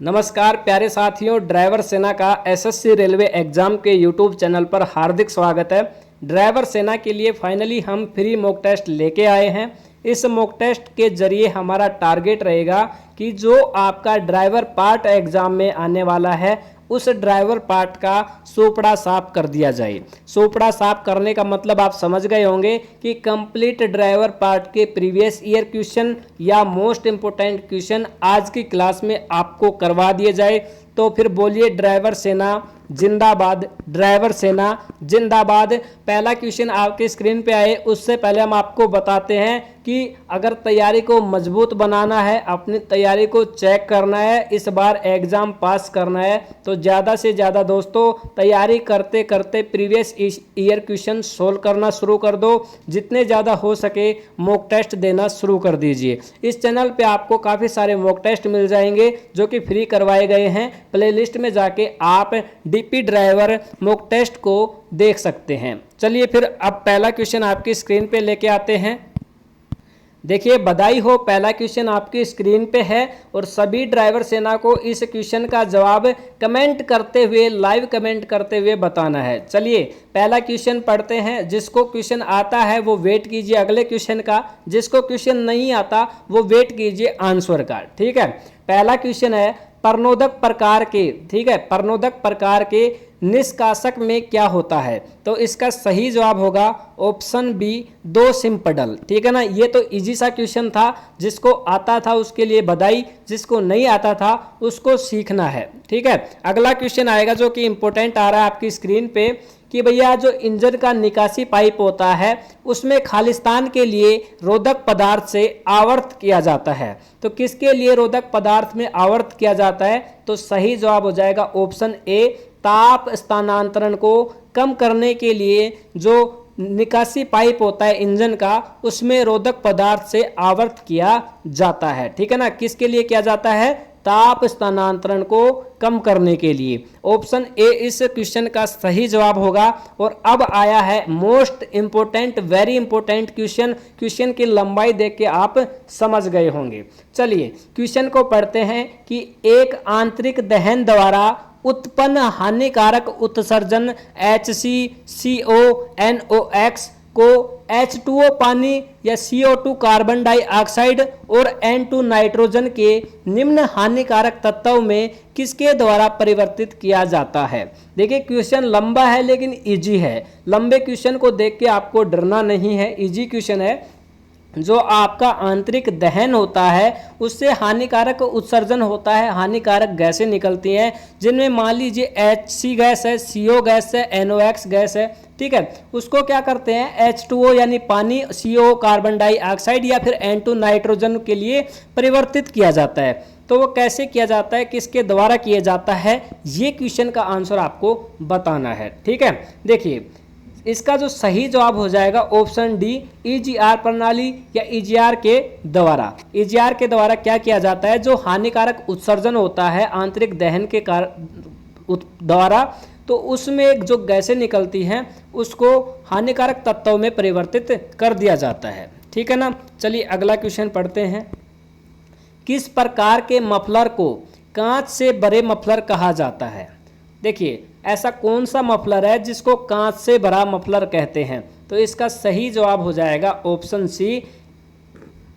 नमस्कार प्यारे साथियों, ड्राइवर सेना का एसएससी रेलवे एग्जाम के यूट्यूब चैनल पर हार्दिक स्वागत है। ड्राइवर सेना के लिए फाइनली हम फ्री मॉक टेस्ट लेके आए हैं। इस मॉक टेस्ट के जरिए हमारा टारगेट रहेगा कि जो आपका ड्राइवर पार्ट एग्जाम में आने वाला है उस ड्राइवर पार्ट का सोपड़ा साफ कर दिया जाए। सोपड़ा साफ करने का मतलब आप समझ गए होंगे कि कंप्लीट ड्राइवर पार्ट के प्रीवियस ईयर क्वेश्चन या मोस्ट इंपोर्टेंट क्वेश्चन आज की क्लास में आपको करवा दिए जाए। तो फिर बोलिए ड्राइवर सेना जिंदाबाद, ड्राइवर सेना जिंदाबाद। पहला क्वेश्चन आपके स्क्रीन पे आए उससे पहले हम आपको बताते हैं कि अगर तैयारी को मजबूत बनाना है, अपनी तैयारी को चेक करना है, इस बार एग्जाम पास करना है, तो ज़्यादा से ज़्यादा दोस्तों तैयारी करते करते प्रीवियस ईयर क्वेश्चन सोल्व करना शुरू कर दो। जितने ज़्यादा हो सके मॉक टेस्ट देना शुरू कर दीजिए। इस चैनल पे आपको काफ़ी सारे मॉक टेस्ट मिल जाएंगे जो कि फ्री करवाए गए हैं। प्लेलिस्ट में जाके आप डीपी ड्राइवर मॉक टेस्ट को देख सकते हैं। चलिए फिर अब पहला क्वेश्चन आपकी स्क्रीन पे लेके आते हैं। देखिए बधाई हो, पहला क्वेश्चन आपकी स्क्रीन पे है और सभी ड्राइवर सेना को इस क्वेश्चन का जवाब कमेंट करते हुए, लाइव कमेंट करते हुए बताना है। चलिए पहला क्वेश्चन पढ़ते हैं। जिसको क्वेश्चन आता है वो वेट कीजिए अगले क्वेश्चन का, जिसको क्वेश्चन नहीं आता वो वेट कीजिए आंसर का। ठीक है, पहला क्वेश्चन है प्रणोदक प्रकार के, ठीक है, प्रणोदक प्रकार के निष्कासक में क्या होता है? तो इसका सही जवाब होगा ऑप्शन बी, दो सिंपडल। ठीक है ना, ये तो इजी सा क्वेश्चन था। जिसको आता था उसके लिए बधाई, जिसको नहीं आता था उसको सीखना है। ठीक है, अगला क्वेश्चन आएगा जो कि इंपॉर्टेंट आ रहा है आपकी स्क्रीन पे कि भैया जो इंजन का निकासी पाइप होता है उसमें खालिस्तान के लिए रोधक पदार्थ से आवर्त किया जाता है। तो किसके लिए रोधक पदार्थ में आवर्त किया जाता है? तो सही जवाब हो जाएगा ऑप्शन ए, ताप स्थानांतरण को कम करने के लिए जो निकासी पाइप होता है इंजन का उसमें रोधक पदार्थ से आवर्त किया जाता है। ठीक है ना, किसके लिए किया जाता है? ताप स्थानांतरण को कम करने के लिए। ऑप्शन ए इस क्वेश्चन का सही जवाब होगा। और अब आया है most important, very important question. Question की लंबाई देख के आप समझ गए होंगे। चलिए क्वेश्चन को पढ़ते हैं कि एक आंतरिक दहन द्वारा उत्पन्न हानिकारक उत्सर्जन HCCONOX को H2O पानी या CO2 कार्बन डाइऑक्साइड और N2 नाइट्रोजन के निम्न हानिकारक तत्वों में किसके द्वारा परिवर्तित किया जाता है? देखिए क्वेश्चन लंबा है लेकिन इजी है। लंबे क्वेश्चन को देख के आपको डरना नहीं है, इजी क्वेश्चन है। जो आपका आंतरिक दहन होता है उससे हानिकारक उत्सर्जन होता है, हानिकारक गैसें निकलती हैं जिनमें मान लीजिए HC गैस है, CO गैस है, NOx गैस है। ठीक है, उसको क्या करते हैं H2O यानी पानी, CO कार्बन डाइऑक्साइड या फिर N2 नाइट्रोजन के लिए परिवर्तित किया जाता है। तो वो कैसे किया जाता है, किसके द्वारा किया जाता है, ये क्वेश्चन का आंसर आपको बताना है। ठीक है, देखिए इसका जो सही जवाब हो जाएगा ऑप्शन डी, EGR प्रणाली या EGR के द्वारा। EGR के द्वारा क्या किया जाता है? जो हानिकारक उत्सर्जन होता है आंतरिक दहन के द्वारा, तो उसमें जो गैसें निकलती हैं उसको हानिकारक तत्वों में परिवर्तित कर दिया जाता है। ठीक है ना, चलिए अगला क्वेश्चन पढ़ते हैं। किस प्रकार के मफलर को कांच से बड़े मफलर कहा जाता है? देखिए ऐसा कौन सा मफलर है जिसको कांच से भरा मफलर कहते हैं? तो इसका सही जवाब हो जाएगा ऑप्शन सी,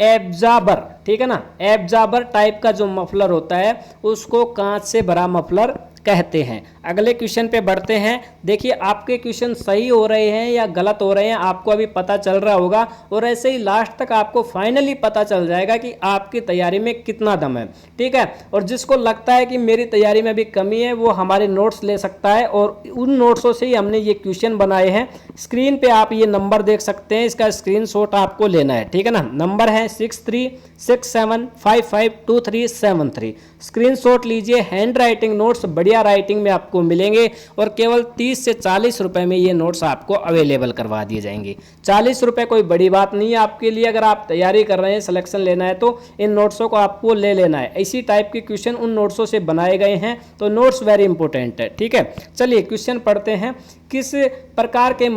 एब्जॉर्बर। ठीक है ना, एब्जॉर्बर टाइप का जो मफलर होता है उसको कांच से भरा मफलर कहते हैं। अगले क्वेश्चन पे बढ़ते हैं। देखिए आपके क्वेश्चन सही हो रहे हैं या गलत हो रहे हैं आपको अभी पता चल रहा होगा, और ऐसे ही लास्ट तक आपको फाइनली पता चल जाएगा कि आपकी तैयारी में कितना दम है। ठीक है, और जिसको लगता है कि मेरी तैयारी में भी कमी है वो हमारे नोट्स ले सकता है, और उन नोट्सों से ही हमने ये क्वेश्चन बनाए हैं। स्क्रीन पे आप ये नंबर देख सकते हैं, इसका स्क्रीनशॉट आपको लेना है। ठीक है ना, नंबर है 6367552373। स्क्रीनशॉट लीजिए। हैंड राइटिंग नोट्स बढ़िया राइटिंग में आपको मिलेंगे और केवल 30 से 40 रुपए में ये नोट्स आपको अवेलेबल करवा दिए जाएंगे। 40 रुपए कोई बड़ी बात नहीं है आपके लिए। अगर आप तैयारी कर रहे हैं, सिलेक्शन लेना है तो इन नोट्सों को आपको ले लेना है। इसी टाइप के क्वेश्चन उन नोट्सों से बनाए गए हैं, तो नोट्स वेरी इंपॉर्टेंट है। ठीक है, चलिए क्वेश्चन पढ़ते हैं। किस प्रकार के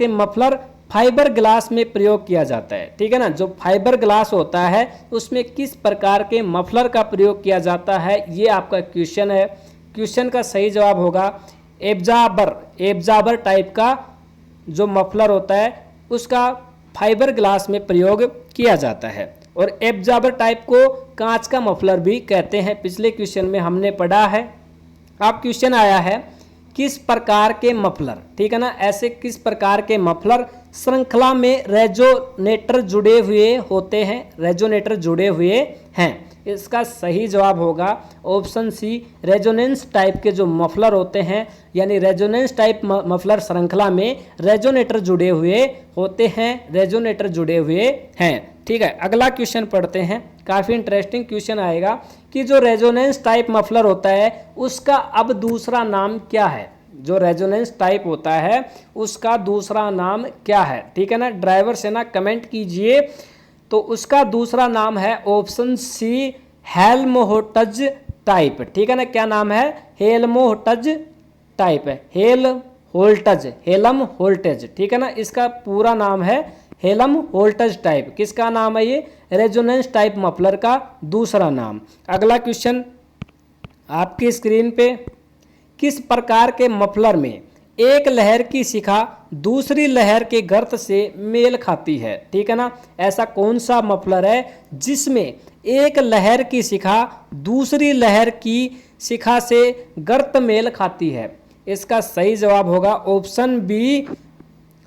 मफलर फाइबर ग्लास में प्रयोग किया जाता है। ठीक है ना, जो फाइबर ग्लास होता है उसमें किस प्रकार के मफलर का प्रयोग किया जाता है, ये आपका क्वेश्चन है। क्वेश्चन का सही जवाब होगा एब्जॉर्बर टाइप का जो मफलर होता है उसका फाइबर ग्लास में प्रयोग किया जाता है। और एब्जॉर्बर टाइप को कांच का मफलर भी कहते हैं, पिछले क्वेश्चन में हमने पढ़ा है। अब क्वेश्चन आया है किस प्रकार के मफलर, ठीक है ना, ऐसे किस प्रकार के मफलर श्रृंखला में रेजोनेटर जुड़े हुए होते हैं, रेजोनेटर जुड़े हुए हैं। इसका सही जवाब होगा ऑप्शन सी, रेजोनेंस टाइप के जो मफलर होते हैं, यानी रेजोनेंस टाइप मफलर श्रृंखला में रेजोनेटर जुड़े हुए होते हैं, रेजोनेटर जुड़े हुए हैं। ठीक है, अगला क्वेश्चन पढ़ते हैं। काफ़ी इंटरेस्टिंग क्वेश्चन आएगा कि जो रेजोनेंस टाइप मफलर होता है उसका अब दूसरा नाम क्या है। जो रेजोनेंस टाइप होता है उसका दूसरा नाम क्या है, ठीक है ना। ड्राइवर से ना कमेंट कीजिए। तो उसका दूसरा नाम है ऑप्शन सी, हेल्महोल्ट्ज टाइप। ठीक है ना, क्या नाम है, हेल्महोल्ट्ज टाइप है, हेल्महोल्ट्ज। ठीक है ना, इसका पूरा नाम है हेल्महोल्ट्ज टाइप। किसका नाम है ये, रेजोनेंस टाइप मफलर का दूसरा नाम। अगला क्वेश्चन आपकी स्क्रीन पे, किस प्रकार के मफलर में एक लहर की शिखा दूसरी लहर के गर्त से मेल खाती है। ठीक है ना, ऐसा कौन सा मफलर है जिसमें एक लहर की शिखा दूसरी लहर की शिखा से गर्त मेल खाती है। इसका सही जवाब होगा option b,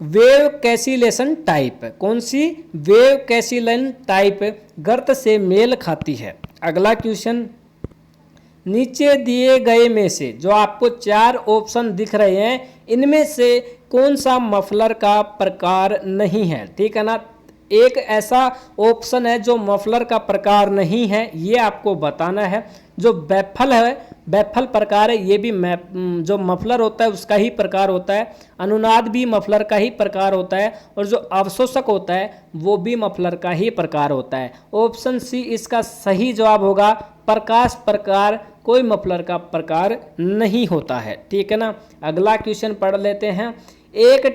wave cancellation type. कौन सी, वेव कैंसिलेशन टाइप गर्त से मेल खाती है। अगला क्वेश्चन, नीचे दिए गए में से जो आपको 4 ऑप्शन दिख रहे हैं इनमें से कौन सा मफलर का प्रकार नहीं है। ठीक है ना, एक ऐसा ऑप्शन है जो मफलर का प्रकार नहीं है, ये आपको बताना है। जो बैफल है, बैफल प्रकार है, ये भी जो मफलर होता है उसका ही प्रकार होता है। अनुनाद भी मफलर का ही प्रकार होता है, और जो अवशोषक होता है वो भी मफलर का ही प्रकार होता है। ऑप्शन सी इसका सही जवाब होगा। प्रकाश प्रकार कोई मफलर का प्रकार नहीं होता है। ठीक है ना, अगला क्वेश्चन पढ़ लेते हैं। एक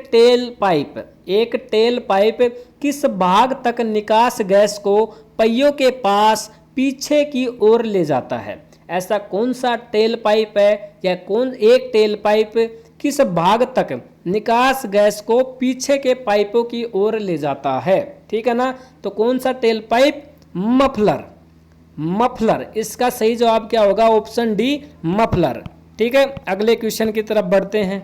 टेल पाइप किस भाग तक निकास गैस को पहियों के पास पीछे की ओर ले जाता है। ऐसा कौन सा टेल पाइप है, या कौन एक टेल पाइप किस भाग तक निकास गैस को पीछे के पाइपों की ओर ले जाता है। ठीक है ना, तो कौन सा टेल पाइप, मफलर। इसका सही जवाब क्या होगा, ऑप्शन डी, मफलर। ठीक है, अगले क्वेश्चन की तरफ बढ़ते हैं।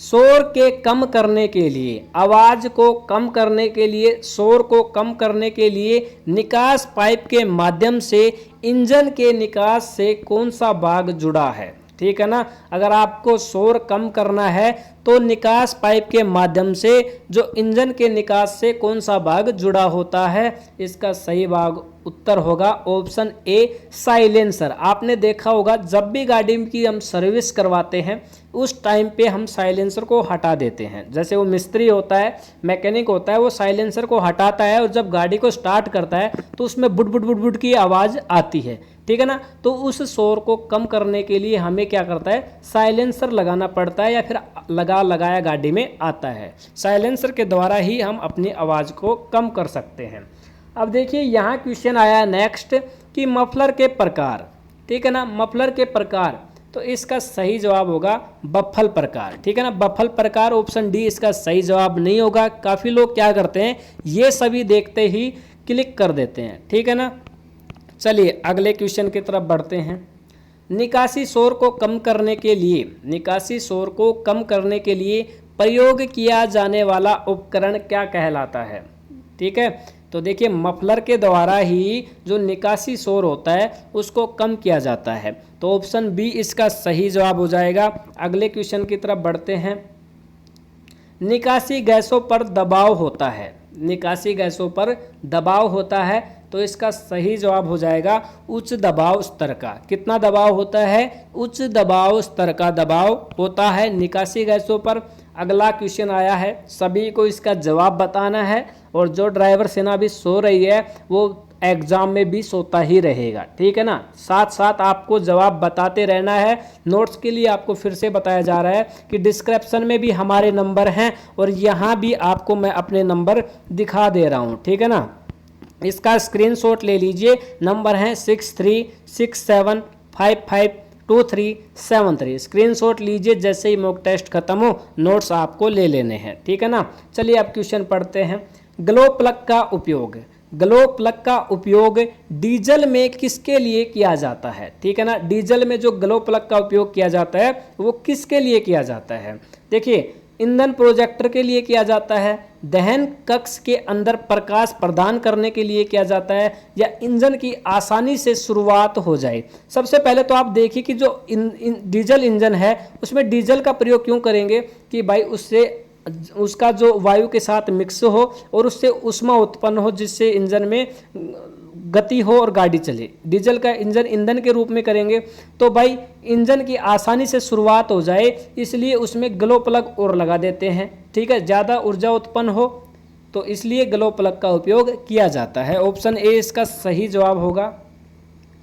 शोर के कम करने के लिए, आवाज को कम करने के लिए, शोर को कम करने के लिए निकास पाइप के माध्यम से इंजन के निकास से कौन सा भाग जुड़ा है। ठीक है ना, अगर आपको शोर कम करना है तो निकास पाइप के माध्यम से जो इंजन के निकास से कौन सा भाग जुड़ा होता है। इसका सही भाग उत्तर होगा ऑप्शन ए, साइलेंसर। आपने देखा होगा जब भी गाड़ी की हम सर्विस करवाते हैं उस टाइम पे हम साइलेंसर को हटा देते हैं। जैसे वो मिस्त्री होता है, मैकेनिक होता है, वो साइलेंसर को हटाता है और जब गाड़ी को स्टार्ट करता है तो उसमें बुट बुट बुट बुट की आवाज़ आती है। ठीक है ना, तो उस शोर को कम करने के लिए हमें क्या करता है, साइलेंसर लगाना पड़ता है, या फिर लगाया गाड़ी में आता है। साइलेंसर के द्वारा ही हम अपनी आवाज़ को कम कर सकते हैं। अब देखिए यहाँ क्वेश्चन आया नेक्स्ट कि मफलर के प्रकार। ठीक है ना, मफलर के प्रकार, तो इसका सही जवाब होगा बफल प्रकार। ठीक है ना, बफल प्रकार ऑप्शन डी इसका सही जवाब नहीं होगा। काफ़ी लोग क्या करते हैं, ये सभी देखते ही क्लिक कर देते हैं। ठीक है ना, चलिए अगले क्वेश्चन की तरफ बढ़ते हैं। निकासी शोर को कम करने के लिए, निकासी शोर को कम करने के लिए प्रयोग किया जाने वाला उपकरण क्या कहलाता है। ठीक है, तो देखिए मफलर के द्वारा ही जो निकासी शोर होता है उसको कम किया जाता है। तो ऑप्शन बी इसका सही जवाब हो जाएगा। अगले क्वेश्चन की तरफ बढ़ते हैं। निकासी गैसों पर दबाव होता है, निकासी गैसों पर दबाव होता है, तो इसका सही जवाब हो जाएगा उच्च दबाव स्तर का। कितना दबाव होता है, उच्च दबाव स्तर का दबाव होता है निकासी गैसों पर। अगला क्वेश्चन आया है, सभी को इसका जवाब बताना है, और जो ड्राइवर सेना भी सो रही है वो एग्जाम में भी सोता ही रहेगा, ठीक है ना। साथ साथ आपको जवाब बताते रहना है। नोट्स के लिए आपको फिर से बताया जा रहा है कि डिस्क्रिप्शन में भी हमारे नंबर हैं और यहाँ भी आपको मैं अपने नंबर दिखा दे रहा हूँ, ठीक है ना। इसका स्क्रीनशॉट ले लीजिए। नंबर है 6367552373। स्क्रीनशॉट लीजिए, जैसे ही मॉक टेस्ट खत्म हो नोट्स आपको ले लेने हैं, ठीक है ना। चलिए अब क्वेश्चन पढ़ते हैं। ग्लो प्लग का उपयोग, ग्लो प्लग का उपयोग डीजल में किसके लिए किया जाता है, ठीक है ना। डीजल में जो ग्लो प्लग का उपयोग किया जाता है वो किसके लिए किया जाता है। देखिए, ईंधन प्रोजेक्टर के लिए किया जाता है, दहन कक्ष के अंदर प्रकाश प्रदान करने के लिए किया जाता है, या इंजन की आसानी से शुरुआत हो जाए। सबसे पहले तो आप देखिए कि जो डीजल इंजन है उसमें डीजल का प्रयोग क्यों करेंगे कि भाई उससे उसका जो वायु के साथ मिक्स हो और उससे ऊष्मा उत्पन्न हो, जिससे इंजन में गति हो और गाड़ी चले। डीजल का इंजन ईंधन के रूप में करेंगे तो भाई इंजन की आसानी से शुरुआत हो जाए, इसलिए उसमें ग्लो प्लग और लगा देते हैं, ठीक है, ज़्यादा ऊर्जा उत्पन्न हो, तो इसलिए ग्लो प्लग का उपयोग किया जाता है। ऑप्शन ए इसका सही जवाब होगा।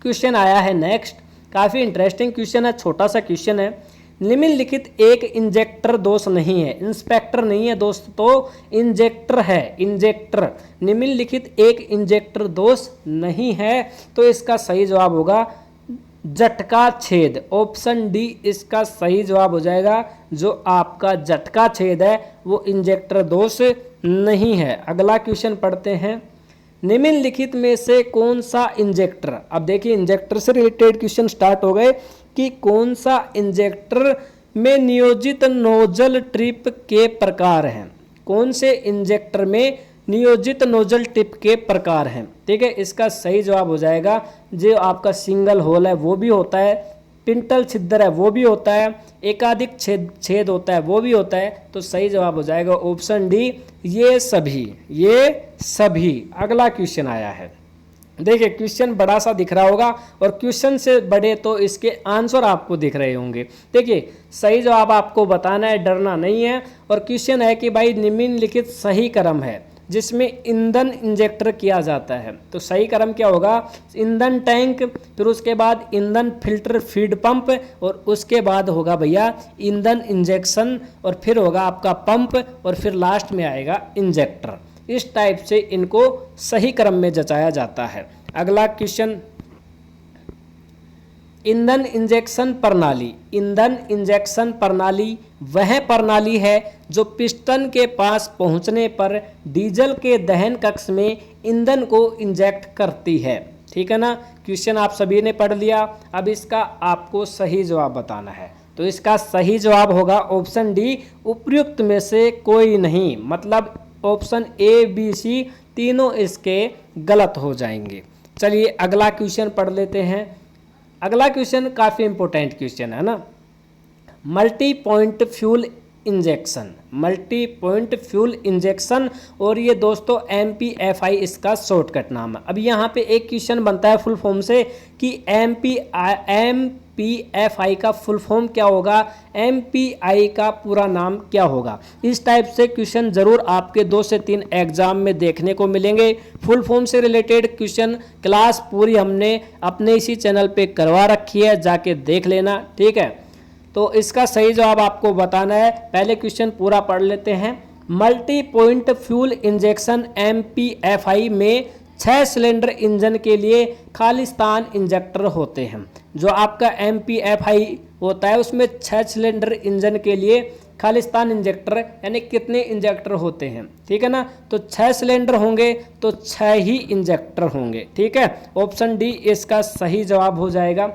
क्वेश्चन आया है नेक्स्ट, काफ़ी इंटरेस्टिंग क्वेश्चन है, छोटा सा क्वेश्चन है। निम्नलिखित एक इंजेक्टर दोष नहीं है, इंस्पेक्टर नहीं है दोस्त, तो इंजेक्टर है, इंजेक्टर। निम्नलिखित एक इंजेक्टर दोष नहीं है, तो इसका सही जवाब होगा झटका छेद। ऑप्शन डी इसका सही जवाब हो जाएगा। जो आपका झटका छेद है वो इंजेक्टर दोष नहीं है। अगला क्वेश्चन पढ़ते हैं। निम्नलिखित में से कौन सा इंजेक्टर, अब देखिए इंजेक्टर से रिलेटेड क्वेश्चन स्टार्ट हो गए कि कौन सा इंजेक्टर में नियोजित नोजल टिप के प्रकार हैं, कौन से इंजेक्टर में नियोजित नोजल टिप के प्रकार हैं, ठीक है। इसका सही जवाब हो जाएगा जो आपका सिंगल होल है वो भी होता है, पिंटल छिद्र है वो भी होता है, एकाधिक छेद होता है वो भी होता है, तो सही जवाब हो जाएगा ऑप्शन डी, ये सभी। अगला क्वेश्चन आया है। देखिए क्वेश्चन बड़ा सा दिख रहा होगा और क्वेश्चन से बड़े तो इसके आंसर आपको दिख रहे होंगे। देखिए सही जवाब आपको बताना है, डरना नहीं है। और क्वेश्चन है कि भाई निम्नलिखित सही क्रम है जिसमें ईंधन इंजेक्टर किया जाता है, तो सही क्रम क्या होगा, ईंधन टैंक, फिर उसके बाद ईंधन फिल्टर फीड पंप, और उसके बाद होगा भैया ईंधन इंजेक्शन, और फिर होगा आपका पंप, और फिर लास्ट में आएगा इंजेक्टर। इस टाइप से इनको सही क्रम में जचाया जाता है। अगला क्वेश्चन, ईंधन इंजेक्शन प्रणाली। ईंधन इंजेक्शन प्रणाली वह प्रणाली है जो पिस्टन के पास पहुंचने पर डीजल के दहन कक्ष में ईंधन को इंजेक्ट करती है, ठीक है ना। क्वेश्चन आप सभी ने पढ़ लिया, अब इसका आपको सही जवाब बताना है। तो इसका सही जवाब होगा ऑप्शन डी, उपर्युक्त में से कोई नहीं, मतलब ऑप्शन ए बी सी तीनों इसके गलत हो जाएंगे। चलिए अगला क्वेश्चन पढ़ लेते हैं। अगला क्वेश्चन काफ़ी इंपॉर्टेंट क्वेश्चन है ना, multi point fuel injection, multi point fuel injection, और ये दोस्तों MPFI इसका शॉर्टकट नाम है। अब यहाँ पे एक क्वेश्चन बनता है फुल फॉर्म से कि MPFI का फुल फॉर्म क्या होगा, MPI का पूरा नाम क्या होगा। इस टाइप से क्वेश्चन जरूर आपके 2 से 3 एग्जाम में देखने को मिलेंगे। फुल फॉर्म से रिलेटेड क्वेश्चन क्लास पूरी हमने अपने इसी चैनल पे करवा रखी है, जाके देख लेना, ठीक है। तो इसका सही जवाब आपको बताना है। पहले क्वेश्चन पूरा पढ़ लेते हैं। Multi point fuel injection MPFI में 6 सिलेंडर इंजन के लिए खालिस्तान इंजेक्टर होते हैं। जो आपका MPFI होता है उसमें 6 सिलेंडर इंजन के लिए खालिस्तान इंजेक्टर यानी कितने इंजेक्टर होते हैं, ठीक है ना। तो 6 सिलेंडर होंगे तो 6 ही इंजेक्टर होंगे, ठीक है। ऑप्शन डी इसका सही जवाब हो जाएगा।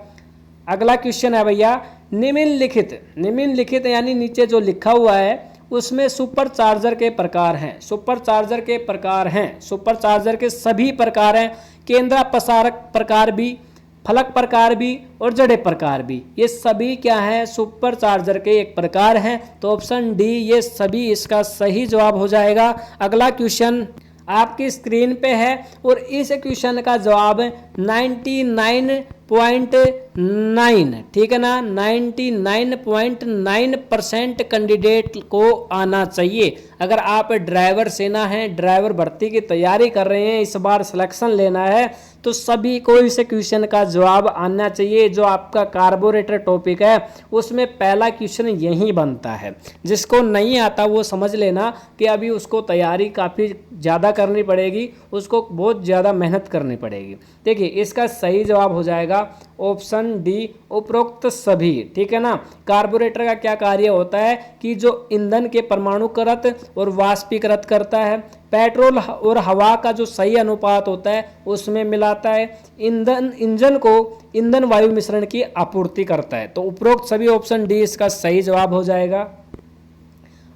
अगला क्वेश्चन है भैया, निम्नलिखित यानी नीचे जो लिखा हुआ है उसमें सुपर चार्जर के प्रकार हैं, सुपर चार्जर के प्रकार हैं, सुपर चार्जर के सभी प्रकार हैं, केंद्र प्रसारक प्रकार भी, फलक प्रकार भी और जड़े प्रकार भी, ये सभी क्या हैं, सुपर चार्जर के एक प्रकार हैं। तो ऑप्शन डी ये सभी इसका सही जवाब हो जाएगा। अगला क्वेश्चन आपकी स्क्रीन पे है और इस क्वेश्चन का जवाब 99 99, ठीक है ना, 99.9% कैंडिडेट को आना चाहिए। अगर आप ड्राइवर सेना हैं, ड्राइवर भर्ती की तैयारी कर रहे हैं, इस बार सिलेक्शन लेना है, तो सभी को इस क्वेश्चन का जवाब आना चाहिए। जो आपका कार्बोरेटर टॉपिक है उसमें पहला क्वेश्चन यही बनता है। जिसको नहीं आता वो समझ लेना कि अभी उसको तैयारी काफ़ी ज़्यादा करनी पड़ेगी, उसको बहुत ज़्यादा मेहनत करनी पड़ेगी। देखिए इसका सही जवाब हो जाएगा ऑप्शन डी, उपरोक्त सभी, ठीक है ना। कार्बोरेटर का क्या कार्य होता है कि जो ईंधन के परमाणुकृत और वाष्पीकृत करता है, पेट्रोल और हवा का जो सही अनुपात होता है उसमें मिलाता है, इंजन को ईंधन वायु मिश्रण की आपूर्ति करता है। तो उपरोक्त सभी ऑप्शन डी इसका सही जवाब हो जाएगा।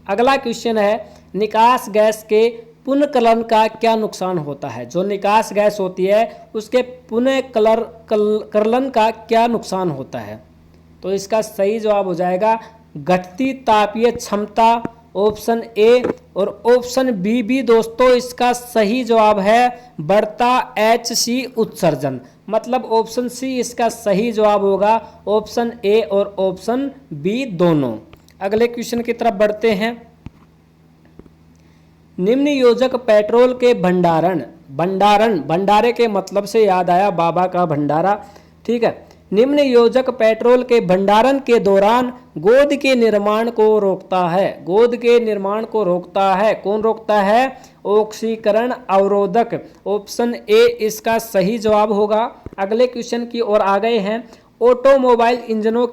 अगला क्वेश्चन है, निकास गैस के पुनर्कलन का क्या नुकसान होता है। जो निकास गैस होती है उसके पुनर्कलन का क्या नुकसान होता है। तो इसका सही जवाब हो जाएगा घटती तापीय क्षमता, ऑप्शन ए। और ऑप्शन बी भी दोस्तों इसका सही जवाब है बढ़ता HC उत्सर्जन। मतलब ऑप्शन सी इसका सही जवाब होगा, ऑप्शन ए और ऑप्शन बी दोनों। अगले क्वेश्चन की तरफ बढ़ते हैं। निम्न योजक पेट्रोल के भंडारे के मतलब से याद आया बाबा का भंडारा, ठीक है। निम्न योजक पेट्रोल के भंडारण के दौरान गोंद के निर्माण को रोकता है। गोंद के निर्माण को रोकता है, कौन रोकता है? ऑक्सीकरण अवरोधक। ऑप्शन ए इसका सही जवाब होगा। अगले क्वेश्चन की ओर आ गए हैं। ऑटोमोबाइल इंजनों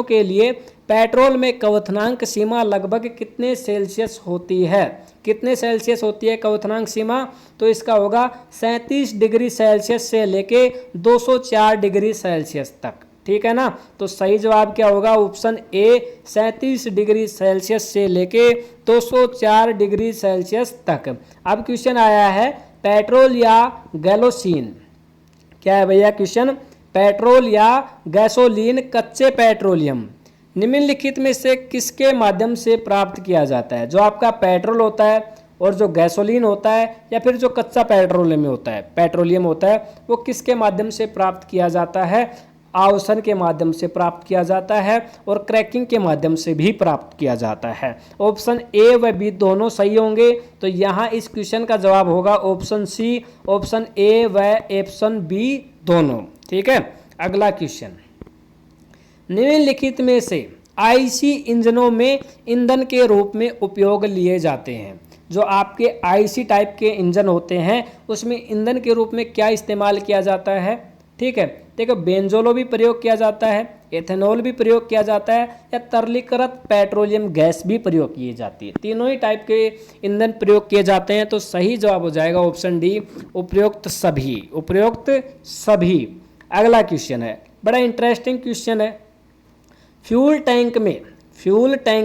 के लिए पेट्रोल में क्वथनांक सीमा लगभग कितने सेल्सियस होती है? कितने सेल्सियस होती है क्वथनांक सीमा? तो इसका होगा 37 डिग्री सेल्सियस से लेके 204 डिग्री सेल्सियस तक, ठीक है ना। तो सही जवाब क्या होगा? ऑप्शन ए 37 डिग्री सेल्सियस से लेके 204 डिग्री सेल्सियस तक। अब क्वेश्चन आया है पेट्रोल या गैसोलीन। क्या है भैया क्वेश्चन? पेट्रोल या गैसोलीन कच्चे पेट्रोलियम निम्नलिखित में से किसके माध्यम से प्राप्त किया जाता है? जो आपका पेट्रोल होता है और जो गैसोलीन होता है या फिर जो कच्चा पेट्रोलियम होता है वो किसके माध्यम से प्राप्त किया जाता है? आवर्षण के माध्यम से प्राप्त किया जाता है और क्रैकिंग के माध्यम से भी प्राप्त किया जाता है। ऑप्शन ए व बी दोनों सही होंगे। तो यहाँ इस क्वेश्चन का जवाब होगा ऑप्शन सी, ऑप्शन ए व ऑप्शन बी दोनों, ठीक है। अगला क्वेश्चन, निम्नलिखित में से आईसी इंजनों में ईंधन के रूप में उपयोग लिए जाते हैं। जो आपके आईसी टाइप के इंजन होते हैं उसमें ईंधन के रूप में क्या इस्तेमाल किया जाता है? ठीक है, देखो बेंजोलो भी प्रयोग किया जाता है, एथेनॉल भी प्रयोग किया जाता है या तरलीकृत पेट्रोलियम गैस भी प्रयोग की जाती है। तीनों ही टाइप के ईंधन प्रयोग किए जाते हैं। तो सही जवाब हो जाएगा ऑप्शन डी, उपयुक्त सभी। अगला क्वेश्चन है, बड़ा इंटरेस्टिंग क्वेश्चन है। फ्यूल टैंक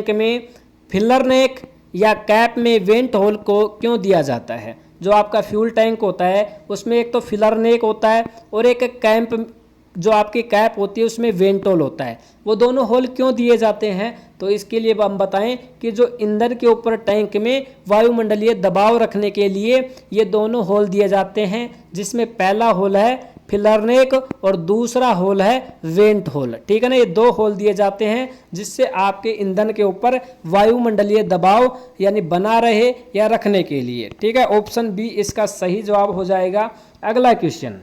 में फिलर नेक या कैप में वेंट होल को क्यों दिया जाता है? जो आपका फ्यूल टैंक होता है उसमें एक तो फिलर नेक होता है और एक कैंप जो आपकी कैप होती है उसमें वेंट होल होता है। वो दोनों होल क्यों दिए जाते हैं? तो इसके लिए हम बताएं कि जो ईंधन के ऊपर टैंक में वायुमंडलीय दबाव रखने के लिए ये दोनों होल दिए जाते हैं, जिसमें पहला होल है फिलर नेक और दूसरा होल है वेंट होल, ठीक है ना। ये दो होल दिए जाते हैं जिससे आपके ईंधन के ऊपर वायुमंडलीय दबाव यानी बना रहे या रखने के लिए, ठीक है। ऑप्शन बी इसका सही जवाब हो जाएगा। अगला क्वेश्चन,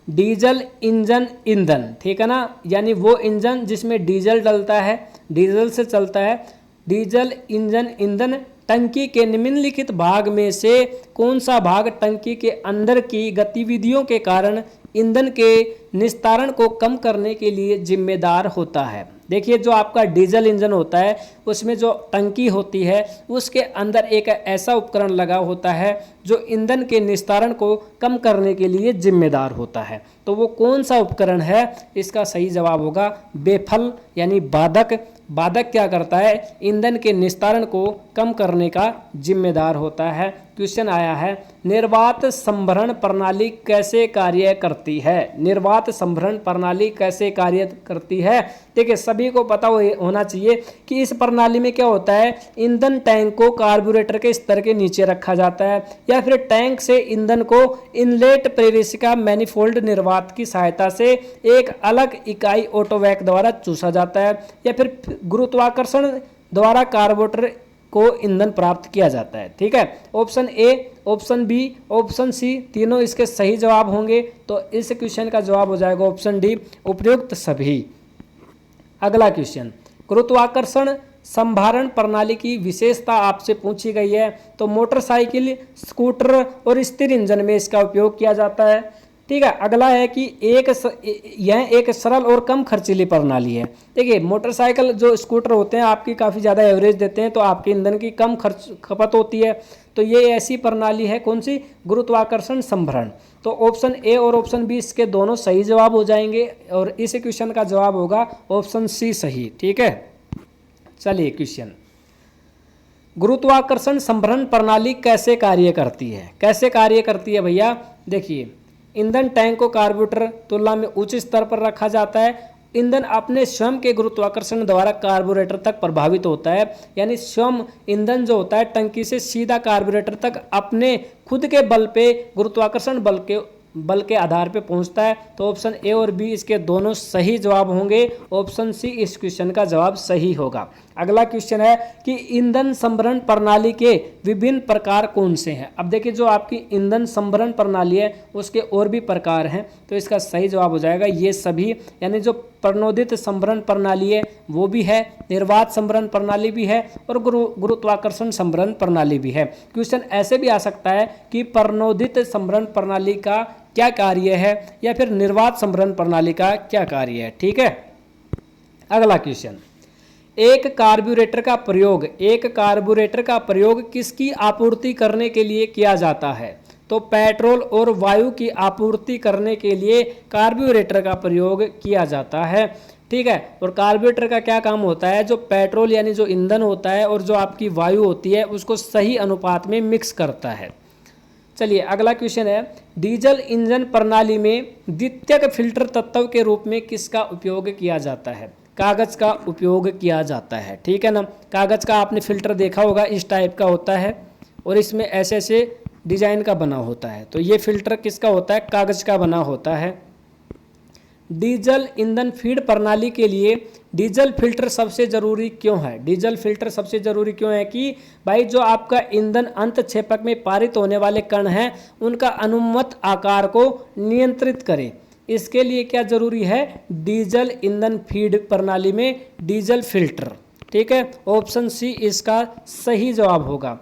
डीजल इंजन ईंधन, ठीक है ना, यानी वो इंजन जिसमें डीजल डलता है, डीजल से चलता है। डीजल इंजन ईंधन टंकी के निम्नलिखित भाग में से कौन सा भाग टंकी के अंदर की गतिविधियों के कारण ईंधन के निस्तारण को कम करने के लिए जिम्मेदार होता है? देखिए जो आपका डीजल इंजन होता है उसमें जो टंकी होती है उसके अंदर एक ऐसा उपकरण लगा होता है जो ईंधन के निस्तारण को कम करने के लिए जिम्मेदार होता है। तो वो कौन सा उपकरण है? इसका सही जवाब होगा बेफल यानी बाधक। बाधक क्या करता है? ईंधन के निस्तारण को कम करने का जिम्मेदार होता है। क्वेश्चन आया है, निर्वात संभरण प्रणाली कैसे कार्य करती है? निर्वात संभरण प्रणाली कैसे कार्य करती है? देखिए, सभी को पता होना चाहिए कि इस प्रणाली में क्या होता है, ईंधन टैंक को कार्बोरेटर के स्तर के नीचे रखा जाता है, या फिर टैंक से ईंधन को इनलेट प्रवेशिका मैनिफोल्ड निर्वात की सहायता से एक अलग इकाई ऑटोवैक द्वारा चूसा जाता है, या फिर गुरुत्वाकर्षण द्वारा कार्बोरेटर को ईंधन प्राप्त किया जाता है। ठीक है, option a, option b, option c, तीनों इसके सही जवाब होंगे। तो इस क्वेश्चन का जवाब हो जाएगा ऑप्शन डी, उपयुक्त सभी। अगला क्वेश्चन, गुरुत्वाकर्षण संभारण प्रणाली की विशेषता आपसे पूछी गई है। तो मोटरसाइकिल, स्कूटर और स्थिर इंजन में इसका उपयोग किया जाता है। ठीक है, अगला है कि यह एक सरल और कम खर्चीली प्रणाली है। देखिए, मोटरसाइकिल जो स्कूटर होते हैं आपकी काफ़ी ज़्यादा एवरेज देते हैं, तो आपके ईंधन की कम खपत होती है। तो ये ऐसी प्रणाली है, कौन सी? गुरुत्वाकर्षण संभरण। तो ऑप्शन ए और ऑप्शन बी इसके दोनों सही जवाब हो जाएंगे, और इस क्वेश्चन का जवाब होगा ऑप्शन सी सही। ठीक है, चलिए क्वेश्चन, गुरुत्वाकर्षण संभरण प्रणाली कैसे कार्य करती है? कैसे कार्य करती है भैया? देखिए, ईंधन टैंक को कार्बोरेटर तुलना में उच्च स्तर पर रखा जाता है। ईंधन अपने स्वयं के गुरुत्वाकर्षण द्वारा कार्बोरेटर तक प्रभावित होता है, यानी स्वयं ईंधन जो होता है टंकी से सीधा कार्बोरेटर तक अपने खुद के बल पे, गुरुत्वाकर्षण बल के आधार पे पहुंचता है। तो ऑप्शन ए और बी इसके दोनों सही जवाब होंगे। ऑप्शन सी इस क्वेश्चन का जवाब सही होगा। अगला क्वेश्चन है कि ईंधन संभरण प्रणाली के विभिन्न प्रकार कौन से हैं? अब देखिए, जो आपकी ईंधन संभरण प्रणाली है उसके और भी प्रकार हैं, तो इसका सही जवाब हो जाएगा ये सभी। यानी जो प्रणोदित संभरण प्रणाली है वो भी है, निर्वात संभरण प्रणाली भी है, और गुरुत्वाकर्षण संभरण प्रणाली भी है। क्वेश्चन ऐसे भी आ सकता है कि प्रणोदित संभरण प्रणाली का क्या कार्य है, या फिर निर्वात संभरण प्रणाली का क्या कार्य है। ठीक है, अगला क्वेश्चन, एक कार्बोरेटर का प्रयोग किसकी आपूर्ति करने के लिए किया जाता है? तो पेट्रोल और वायु की आपूर्ति करने के लिए कार्बोरेटर का प्रयोग किया जाता है। ठीक है, और कार्बोरेटर का क्या काम होता है? जो पेट्रोल यानी जो ईंधन होता है और जो आपकी वायु होती है उसको सही अनुपात में मिक्स करता है। चलिए, अगला क्वेश्चन है, डीजल इंजन प्रणाली में द्वितीयक फिल्टर तत्व के रूप में किसका उपयोग किया जाता है? कागज का उपयोग किया जाता है। ठीक है ना, कागज का आपने फिल्टर देखा होगा, इस टाइप का होता है और इसमें ऐसे ऐसे डिजाइन का बना होता है। तो ये फिल्टर किसका होता है? कागज का बना होता है। डीजल ईंधन फीड प्रणाली के लिए डीजल फिल्टर सबसे जरूरी क्यों है? डीजल फिल्टर सबसे जरूरी क्यों है कि भाई जो आपका ईंधन अंतक्षेपक में पारित होने वाले कण हैं उनका अनुमत आकार को नियंत्रित करें। इसके लिए क्या जरूरी है? डीजल ईंधन फीड प्रणाली में डीजल फिल्टर। ठीक है, ऑप्शन सी इसका सही जवाब होगा।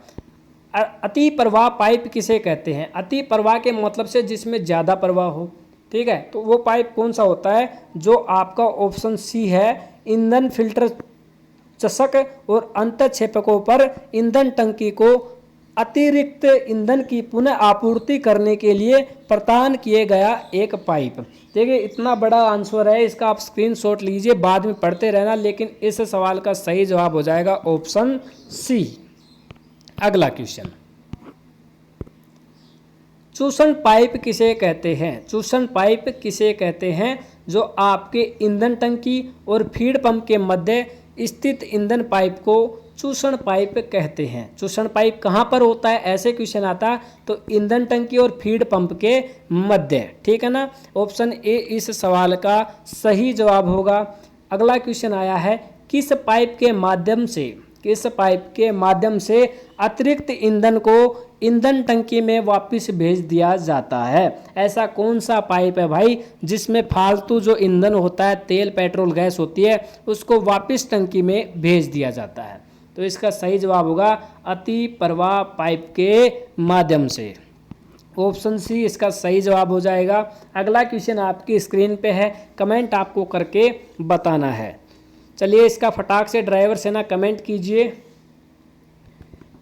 अति प्रवाह पाइप किसे कहते हैं? अति प्रवाह के मतलब से जिसमें ज़्यादा प्रवाह हो। ठीक है, तो वो पाइप कौन सा होता है? जो आपका ऑप्शन सी है, ईंधन फिल्टर चषक और अंतक्षेपकों पर ईंधन टंकी को अतिरिक्त ईंधन की पुनः आपूर्ति करने के लिए प्रदान किए गया एक पाइप। देखिए, इतना बड़ा आंसर है, इसका आप स्क्रीनशॉट लीजिए, बाद में पढ़ते रहना, लेकिन इस सवाल का सही जवाब हो जाएगा ऑप्शन सी। अगला क्वेश्चन, चूषण पाइप किसे कहते हैं? चूषण पाइप किसे कहते हैं? जो आपके ईंधन टंकी और फीड पंप के मध्य स्थित ईंधन पाइप को चूषण पाइप कहते हैं। चूषण पाइप कहाँ पर होता है? ऐसे क्वेश्चन आता तो ईंधन टंकी और फीड पंप के मध्य। ठीक है ना, ऑप्शन ए इस सवाल का सही जवाब होगा। अगला क्वेश्चन आया है, किस पाइप के माध्यम से अतिरिक्त ईंधन को ईंधन टंकी में वापस भेज दिया जाता है? ऐसा कौन सा पाइप है भाई जिसमें फालतू जो ईंधन होता है, तेल पेट्रोल गैस होती है, उसको वापस टंकी में भेज दिया जाता है? तो इसका सही जवाब होगा अति प्रवाह पाइप के माध्यम से। ऑप्शन सी इसका सही जवाब हो जाएगा। अगला क्वेश्चन आपकी स्क्रीन पे है, कमेंट आपको करके बताना है। चलिए, इसका फटाक से ड्राइवर सेना कमेंट कीजिए।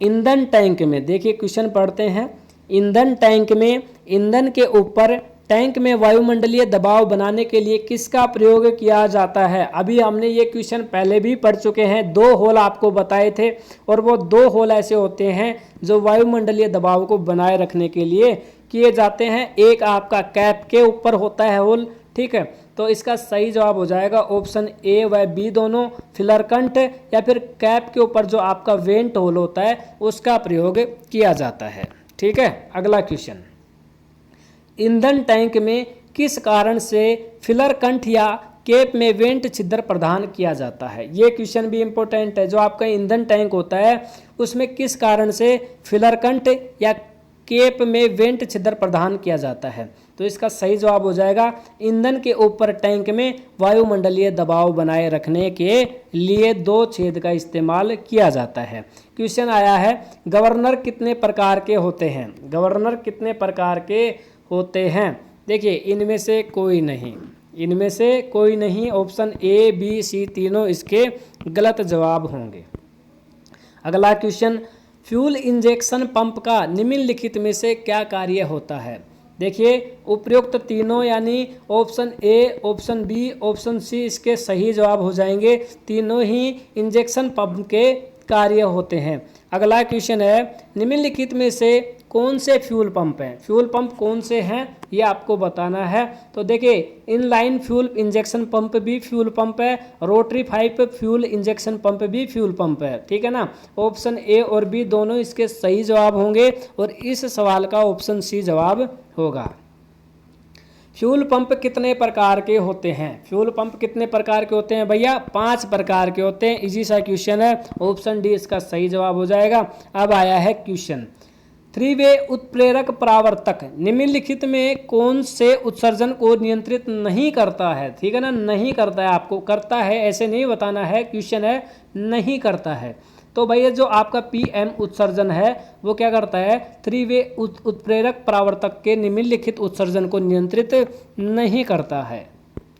ईंधन टैंक में, देखिए क्वेश्चन पढ़ते हैं, ईंधन टैंक में ईंधन के ऊपर टैंक में वायुमंडलीय दबाव बनाने के लिए किसका प्रयोग किया जाता है? अभी हमने ये क्वेश्चन पहले भी पढ़ चुके हैं, 2 होल आपको बताए थे और वो 2 होल ऐसे होते हैं जो वायुमंडलीय दबाव को बनाए रखने के लिए किए जाते हैं। एक आपका कैप के ऊपर होता है होल, ठीक है, तो इसका सही जवाब हो जाएगा ऑप्शन ए व बी दोनों, फिलरकंट या फिर कैप के ऊपर जो आपका वेंट होल होता है उसका प्रयोग किया जाता है। ठीक है, अगला क्वेश्चन, ईंधन टैंक में किस कारण से फिलरकंठ या केप में वेंट छिद्र प्रदान किया जाता है? ये क्वेश्चन भी इंपॉर्टेंट है। जो आपका ईंधन टैंक होता है उसमें किस कारण से फिलरकंठ या केप में वेंट छिद्र प्रदान किया जाता है? तो इसका सही जवाब हो जाएगा ईंधन के ऊपर टैंक में वायुमंडलीय दबाव बनाए रखने के लिए 2 छेद का इस्तेमाल किया जाता है। क्वेश्चन आया है, गवर्नर कितने प्रकार के होते हैं? गवर्नर कितने प्रकार के होते हैं? देखिए, इनमें से कोई नहीं, इनमें से कोई नहीं। ऑप्शन ए बी सी तीनों इसके गलत जवाब होंगे। अगला क्वेश्चन, फ्यूल इंजेक्शन पंप का निम्नलिखित में से क्या कार्य होता है? देखिए, उपयुक्त तीनों यानी option a, option b, option c इसके सही जवाब हो जाएंगे। तीनों ही इंजेक्शन पंप के कार्य होते हैं। अगला क्वेश्चन है, निम्नलिखित में से कौन से फ्यूल पंप हैं? फ्यूल पंप कौन से हैं ये आपको बताना है। तो देखिए, इनलाइन फ्यूल इंजेक्शन पंप भी फ्यूल पंप है, rotary pipe fuel injection pump भी फ्यूल पंप है, ठीक है ना। ऑप्शन ए और बी दोनों इसके सही जवाब होंगे और इस सवाल का ऑप्शन सी जवाब होगा। फ्यूल पंप कितने प्रकार के होते हैं? फ्यूल पंप कितने प्रकार के होते हैं भैया? 5 प्रकार के होते हैं। इजी सा क्वेश्चन है, ऑप्शन डी इसका सही जवाब हो जाएगा। अब आया है क्वेश्चन, 3 वे उत्प्रेरक परावर्तक निम्नलिखित में कौन से उत्सर्जन को नियंत्रित नहीं करता है? ठीक है ना, नहीं करता है, आपको करता है ऐसे नहीं बताना है, क्वेश्चन है नहीं करता है। तो भैया जो आपका पीएम उत्सर्जन है वो क्या करता है? 3 वे उत्प्रेरक परावर्तक के निम्नलिखित उत्सर्जन को नियंत्रित नहीं करता है।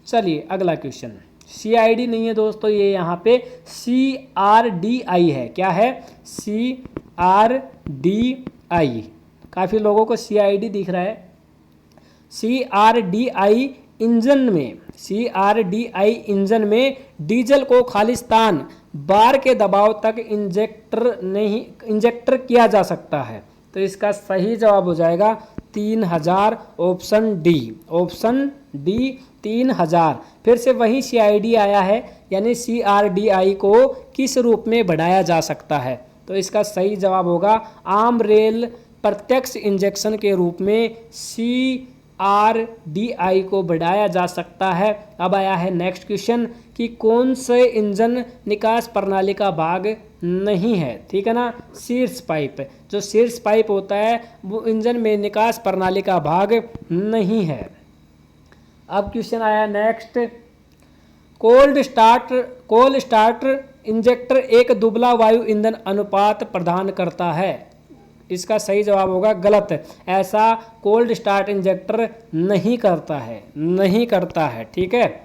चलिए अगला क्वेश्चन, CID नहीं है दोस्तों, ये यहाँ पे CRDI है। क्या है? CRDI। काफ़ी लोगों को CID दिख रहा है। CRDI इंजन में डीजल को खालिस्तान बार के दबाव तक इंजेक्टर किया जा सकता है। तो इसका सही जवाब हो जाएगा 3000, ऑप्शन डी। Option D 3000। फिर से वही CID आया है, यानी CRDI को किस रूप में बढ़ाया जा सकता है? तो इसका सही जवाब होगा आम रेल प्रत्यक्ष इंजेक्शन के रूप में CRDI को बढ़ाया जा सकता है। अब आया है नेक्स्ट क्वेश्चन कि कौन से इंजन निकास प्रणाली का भाग नहीं है? ठीक है ना, शीर्ष पाइप। जो शीर्ष पाइप होता है वो इंजन में निकास प्रणाली का भाग नहीं है। अब क्वेश्चन आया नेक्स्ट, कोल्ड स्टार्टर इंजेक्टर एक दुबला वायु ईंधन अनुपात प्रदान करता है। इसका सही जवाब होगा गलत। ऐसा कोल्ड स्टार्ट इंजेक्टर नहीं करता है, नहीं करता है, ठीक है।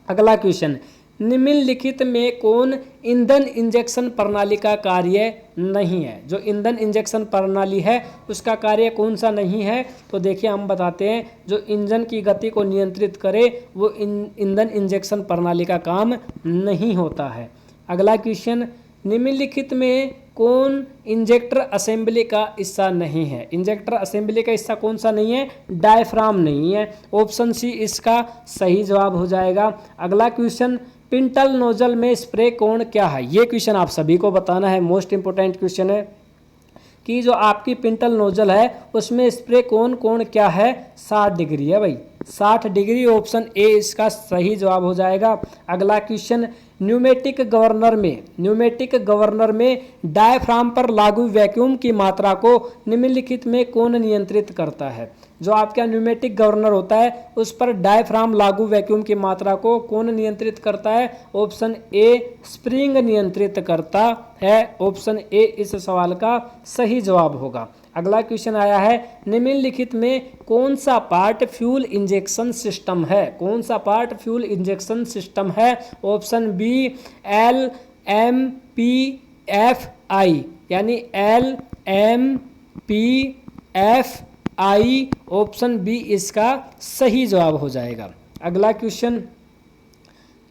अगला क्वेश्चन, निम्नलिखित में कौन ईंधन इंजेक्शन प्रणाली का कार्य नहीं है? जो ईंधन इंजेक्शन प्रणाली है उसका कार्य कौन सा नहीं है? तो देखिए हम बताते हैं, जो इंजन की गति को नियंत्रित करे वो ईंधन इंजेक्शन प्रणाली का काम नहीं होता है। अगला क्वेश्चन, निम्नलिखित में कौन इंजेक्टर असेंबली का हिस्सा नहीं है? इंजेक्टर असेंबली का हिस्सा कौन सा नहीं है? डायफ्राम नहीं है। ऑप्शन सी इसका सही जवाब हो जाएगा। अगला क्वेश्चन, पिंटल नोजल में स्प्रे कोण क्या है? ये क्वेश्चन आप सभी को बताना है, मोस्ट इंपोर्टेंट क्वेश्चन है कि जो आपकी पिंटल नोजल है उसमें स्प्रे कोण क्या है? 60 डिग्री है भाई, 60 डिग्री। ऑप्शन ए इसका सही जवाब हो जाएगा। अगला क्वेश्चन, न्यूमेटिक गवर्नर में डायफ्राम पर लागू वैक्यूम की मात्रा को निम्नलिखित में कौन नियंत्रित करता है? जो आपका न्यूमेटिक गवर्नर होता है उस पर डायफ्राम लागू वैक्यूम की मात्रा को कौन नियंत्रित करता है? ऑप्शन ए स्प्रिंग नियंत्रित करता है। ऑप्शन ए इस सवाल का सही जवाब होगा। अगला क्वेश्चन आया है, निम्नलिखित में कौन सा पार्ट फ्यूल इंजेक्शन सिस्टम है? कौन सा पार्ट फ्यूल इंजेक्शन सिस्टम है? ऑप्शन बी LMPFI, यानी LMPFI CI ऑप्शन बी इसका सही जवाब हो जाएगा। अगला क्वेश्चन,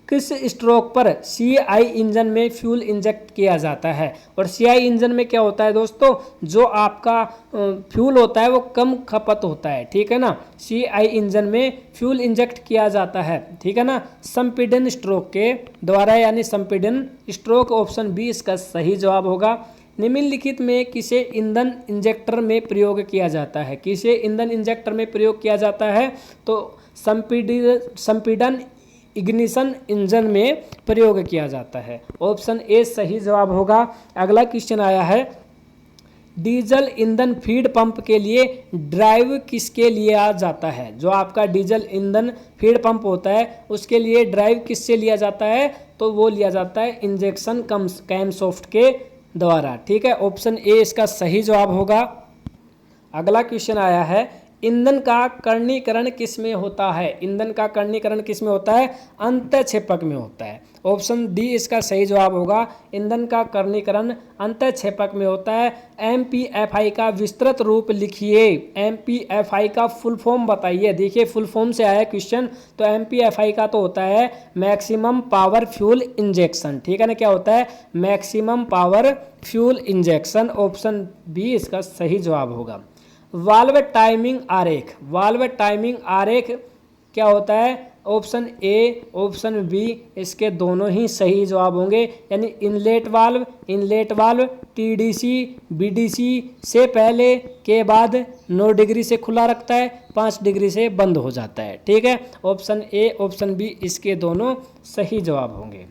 किस स्ट्रोक पर CI इंजन में फ्यूल इंजेक्ट किया जाता है? और CI इंजन में क्या होता है दोस्तों, जो आपका फ्यूल होता है वो कम खपत होता है, ठीक है ना। CI इंजन में फ्यूल इंजेक्ट किया जाता है, ठीक है ना, संपीडन स्ट्रोक के द्वारा, यानी संपीडन स्ट्रोक ऑप्शन बी इसका सही जवाब होगा। निम्नलिखित में किसे ईंधन इंजेक्टर में प्रयोग किया जाता है? किसे ईंधन इंजेक्टर में प्रयोग किया जाता है? तो संपीडन इग्निशन इंजन में प्रयोग किया जाता है, ऑप्शन ए सही जवाब होगा। अगला क्वेश्चन आया है, डीजल ईंधन फीड पंप के लिए ड्राइव किसके लिया जाता है? जो आपका डीजल ईंधन फीड पंप होता है उसके लिए ड्राइव किससे लिया जाता है? तो वो लिया जाता है इंजेक्शन कैमशॉफ्ट के द्वारा, ठीक है, ऑप्शन ए इसका सही जवाब होगा। अगला क्वेश्चन आया है, ईंधन का कर्णीकरण किस में होता है? ईंधन का कर्णीकरण किस में होता है? अंतःक्षेपक में होता है, ऑप्शन डी इसका सही जवाब होगा। ईंधन का कर्णीकरण अंतःक्षेपक में होता है। MPFI का विस्तृत रूप लिखिए। MPFI का फुल फॉर्म बताइए। देखिए फुल फॉर्म से आया क्वेश्चन, तो MPFI का तो होता है मैक्सिमम पावर फ्यूल इंजेक्शन, ठीक है ना, क्या होता है? Maximum power fuel injection, option b इसका सही जवाब होगा। वाल्व टाइमिंग आरेख, वाल्व टाइमिंग आरेख क्या होता है? ऑप्शन ए ऑप्शन बी इसके दोनों ही सही जवाब होंगे, यानी इनलेट वाल्व TDC BDC से पहले के बाद 9 डिग्री से खुला रखता है, 5 डिग्री से बंद हो जाता है, ठीक है, ऑप्शन ए ऑप्शन बी इसके दोनों सही जवाब होंगे।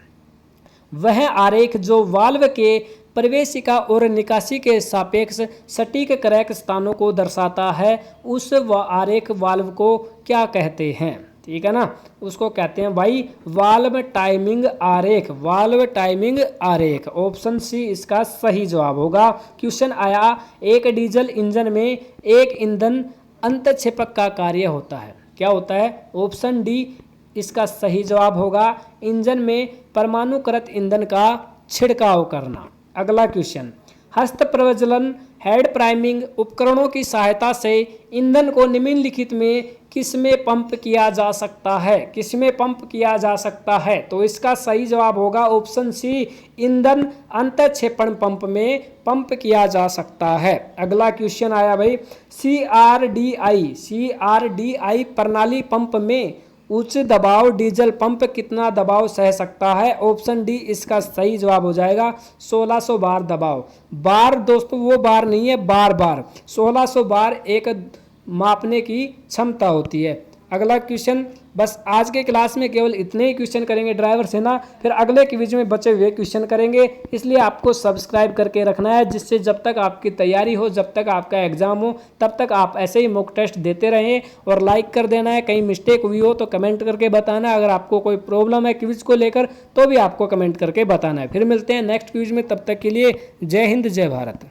वह आरेख जो वाल्व के प्रवेशिका और निकासी के सापेक्ष सटीक क्रैक स्थानों को दर्शाता है, उस आरेख वाल्व को क्या कहते हैं? ठीक है ना, उसको कहते हैं भाई वाल्व टाइमिंग आरेख, वाल्व टाइमिंग आरेख, ऑप्शन सी इसका सही जवाब होगा। क्वेश्चन आया, एक डीजल इंजन में एक ईंधन अंतःक्षेपक का कार्य होता है, क्या होता है? ऑप्शन डी इसका सही जवाब होगा। इंजन में परमाणुकृत ईंधन का छिड़काव करना। अगला क्वेश्चन, हस्त प्रज्वलन हेड प्राइमिंग उपकरणों की सहायता से ईंधन को निम्नलिखित में किसमें पंप किया जा सकता है? किसमें पंप किया जा सकता है? तो इसका सही जवाब होगा ऑप्शन सी, ईंधन अंतःक्षेपण पंप में पंप किया जा सकता है। अगला क्वेश्चन आया भाई, CRDI प्रणाली पंप में उच्च दबाव डीजल पंप कितना दबाव सह सकता है? ऑप्शन डी इसका सही जवाब हो जाएगा 1600 बार दबाव। बार दोस्तों वो बार नहीं है, बार 1600 बार एक मापने की क्षमता होती है। अगला क्वेश्चन, बस आज के क्लास में केवल इतने ही क्वेश्चन करेंगे ड्राइवर से ना, फिर अगले क्विज में बचे हुए क्वेश्चन करेंगे, इसलिए आपको सब्सक्राइब करके रखना है, जिससे जब तक आपकी तैयारी हो, जब तक आपका एग्जाम हो, तब तक आप ऐसे ही मॉक टेस्ट देते रहें। और लाइक कर देना है, कहीं मिस्टेक हुई हो तो कमेंट करके बताना, अगर आपको कोई प्रॉब्लम है क्विज को लेकर तो भी आपको कमेंट करके बताना है। फिर मिलते हैं नेक्स्ट क्विज में, तब तक के लिए जय हिंद जय भारत।